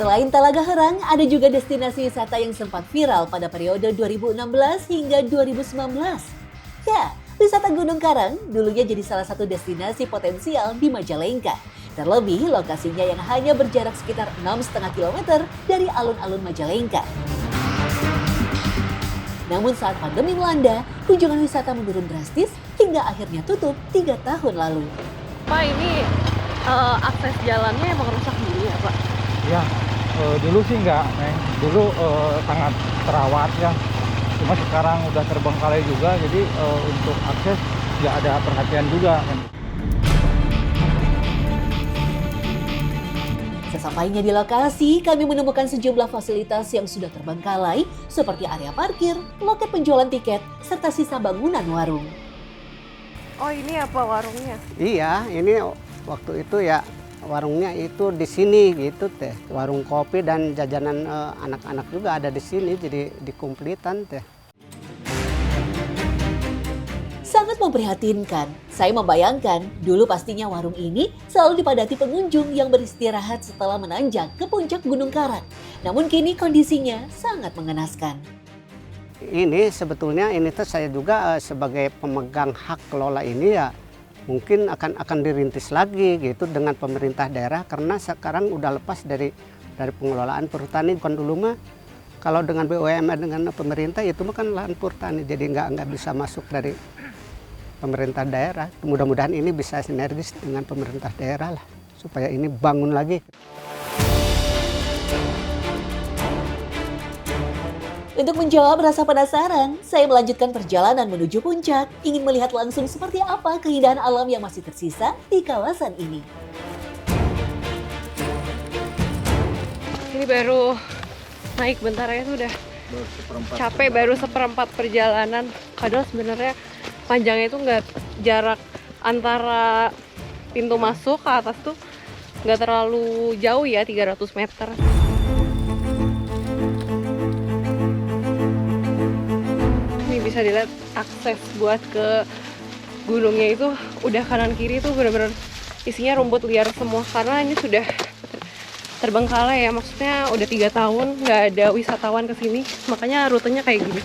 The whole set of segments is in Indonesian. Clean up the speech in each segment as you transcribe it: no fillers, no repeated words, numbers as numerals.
Selain Talaga Herang, ada juga destinasi wisata yang sempat viral pada periode 2016 hingga 2019. Ya, wisata Gunung Karang dulunya jadi salah satu destinasi potensial di Majalengka. Terlebih, lokasinya yang hanya berjarak sekitar 6,5 km dari alun-alun Majalengka. Namun saat pandemi melanda, kunjungan wisata menurun drastis hingga akhirnya tutup 3 tahun lalu. Pak, ini akses jalannya emang rusak dulu ya Pak? Ya, dulu sih enggak, Neng. Dulu sangat terawat ya. Cuma sekarang udah terbengkalai juga, jadi untuk akses nggak ada perhatian juga. Sesampainya di lokasi, kami menemukan sejumlah fasilitas yang sudah terbengkalai seperti area parkir, loket penjualan tiket, serta sisa bangunan warung. Oh, ini apa warungnya? Iya, ini waktu itu ya warungnya itu di sini gitu teh. Warung kopi dan jajanan anak-anak juga ada di sini, jadi dikumplitan teh. Sangat memprihatinkan. Saya membayangkan dulu pastinya warung ini selalu dipadati pengunjung yang beristirahat setelah menanjak ke puncak Gunung Karang. Namun kini kondisinya sangat mengenaskan. Ini sebetulnya ini tuh saya juga sebagai pemegang hak kelola ini ya mungkin akan dirintis lagi gitu dengan pemerintah daerah karena sekarang udah lepas dari pengelolaan perhutani. Bukan dulu mah kalau dengan BUMN dengan pemerintah itu mah kan lahan perhutani, jadi nggak bisa masuk dari pemerintah daerah. Mudah-mudahan ini bisa sinergis dengan pemerintah daerah lah supaya ini bangun lagi. Untuk menjawab rasa penasaran, saya melanjutkan perjalanan menuju puncak, ingin melihat langsung seperti apa keindahan alam yang masih tersisa di kawasan ini. Ini baru naik bentar aja tuh udah capek, baru seperempat perjalanan. Padahal sebenarnya panjangnya itu nggak, jarak antara pintu masuk ke atas tuh nggak terlalu jauh ya, 300 meter. Ini bisa dilihat akses buat ke gunungnya itu udah kanan kiri tuh bener-bener isinya rumput liar semua karena ini sudah terbengkalai ya, maksudnya udah 3 tahun nggak ada wisatawan ke sini, makanya rutenya kayak gini.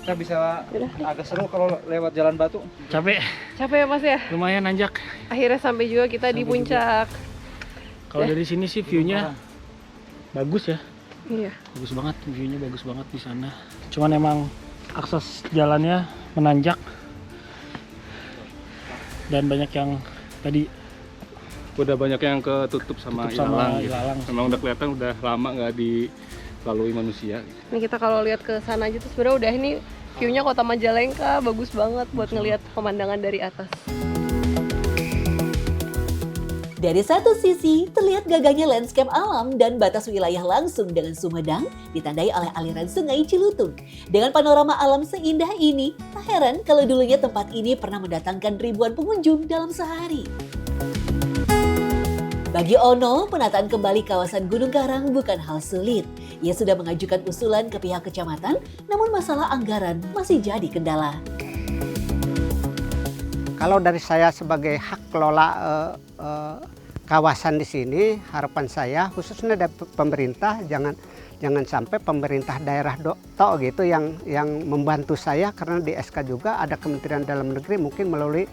Kita bisa agak seru kalau lewat jalan batu. Capek Capek ya Mas ya? lumayan nanjak. Akhirnya sampai juga kita di puncak. Kalau dari sini sih view-nya bagus ya. Iya. Bagus banget, view-nya bagus banget di sana. Cuman emang akses jalannya menanjak. Dan banyak yang tadi udah banyak yang ketutup sama ilalang, gitu. Memang udah kelihatan udah lama nggak dilalui manusia. Ini kita kalau lihat ke sana aja tuh sebenarnya udah ini view-nya kota Majalengka bagus banget buat ngelihat pemandangan dari atas. Dari satu sisi, terlihat gagahnya landscape alam dan batas wilayah langsung dengan Sumedang, ditandai oleh aliran sungai Cilutung. Dengan panorama alam seindah ini, tak heran kalau dulunya tempat ini pernah mendatangkan ribuan pengunjung dalam sehari. Bagi Ono, penataan kembali kawasan Gunung Karang bukan hal sulit. Ia sudah mengajukan usulan ke pihak kecamatan, namun masalah anggaran masih jadi kendala. Kalau dari saya sebagai hak kelola kawasan di sini, harapan saya khususnya dari pemerintah jangan sampai pemerintah daerah tok gitu yang membantu saya, karena di SK juga ada Kementerian Dalam Negeri mungkin melalui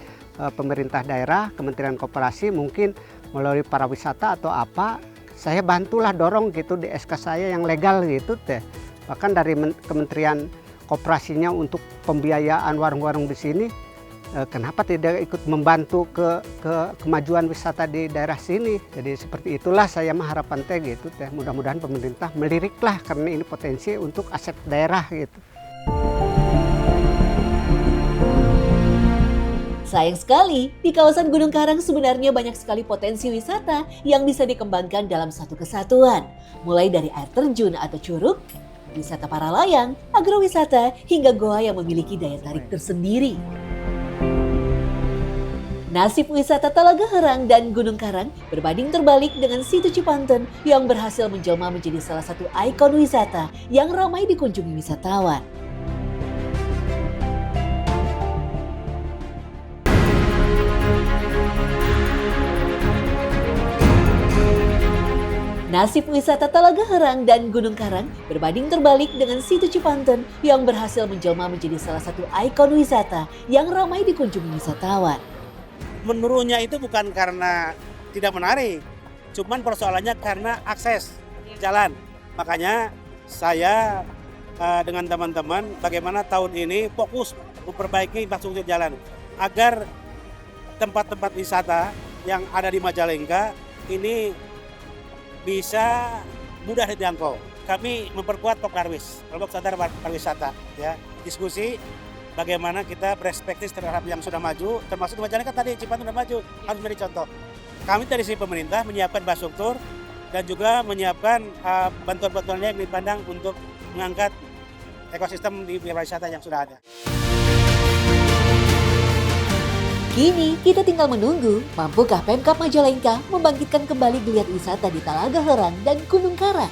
pemerintah daerah, Kementerian Koperasi mungkin melalui pariwisata atau apa, saya bantulah dorong gitu di SK saya yang legal gitu teh. Bahkan dari Kementerian Koperasinya untuk pembiayaan warung-warung di sini, kenapa tidak ikut membantu ke kemajuan wisata di daerah sini. Jadi seperti itulah saya harapan teh gitu teh. Mudah-mudahan pemerintah meliriklah karena ini potensi untuk aset daerah gitu. Sayang sekali, di kawasan Gunung Karang sebenarnya banyak sekali potensi wisata yang bisa dikembangkan dalam satu kesatuan. Mulai dari air terjun atau curug, wisata para layang, agrowisata, hingga goa yang memiliki daya tarik tersendiri. Nasib wisata Talaga Herang dan Gunung Karang berbanding terbalik dengan Situ Cipanten yang berhasil menjelma menjadi salah satu ikon wisata yang ramai dikunjungi wisatawan. Nasib wisata Talaga Herang dan Gunung Karang berbanding terbalik dengan Situ Cipanten yang berhasil menjelma menjadi salah satu ikon wisata yang ramai dikunjungi wisatawan. Menurunnya itu bukan karena tidak menarik, cuman persoalannya karena akses jalan. Makanya saya dengan teman-teman bagaimana tahun ini fokus memperbaiki infrastruktur jalan agar tempat-tempat wisata yang ada di Majalengka ini bisa mudah dijangkau. Kami memperkuat Pokdarwis, kelompok sadar pariwisata, ya, diskusi bagaimana kita perspektif terhadap yang sudah maju, termasuk di Majalengka tadi Cipanten sudah maju, harus menjadi contoh. Kami dari sisi pemerintah menyiapkan infrastruktur dan juga menyiapkan bantuan-bantuannya yang dipandang untuk mengangkat ekosistem di pariwisata yang sudah ada. Kini kita tinggal menunggu mampukah Pemkab Majalengka membangkitkan kembali geliat wisata di Talaga Herang dan Gunung Karang.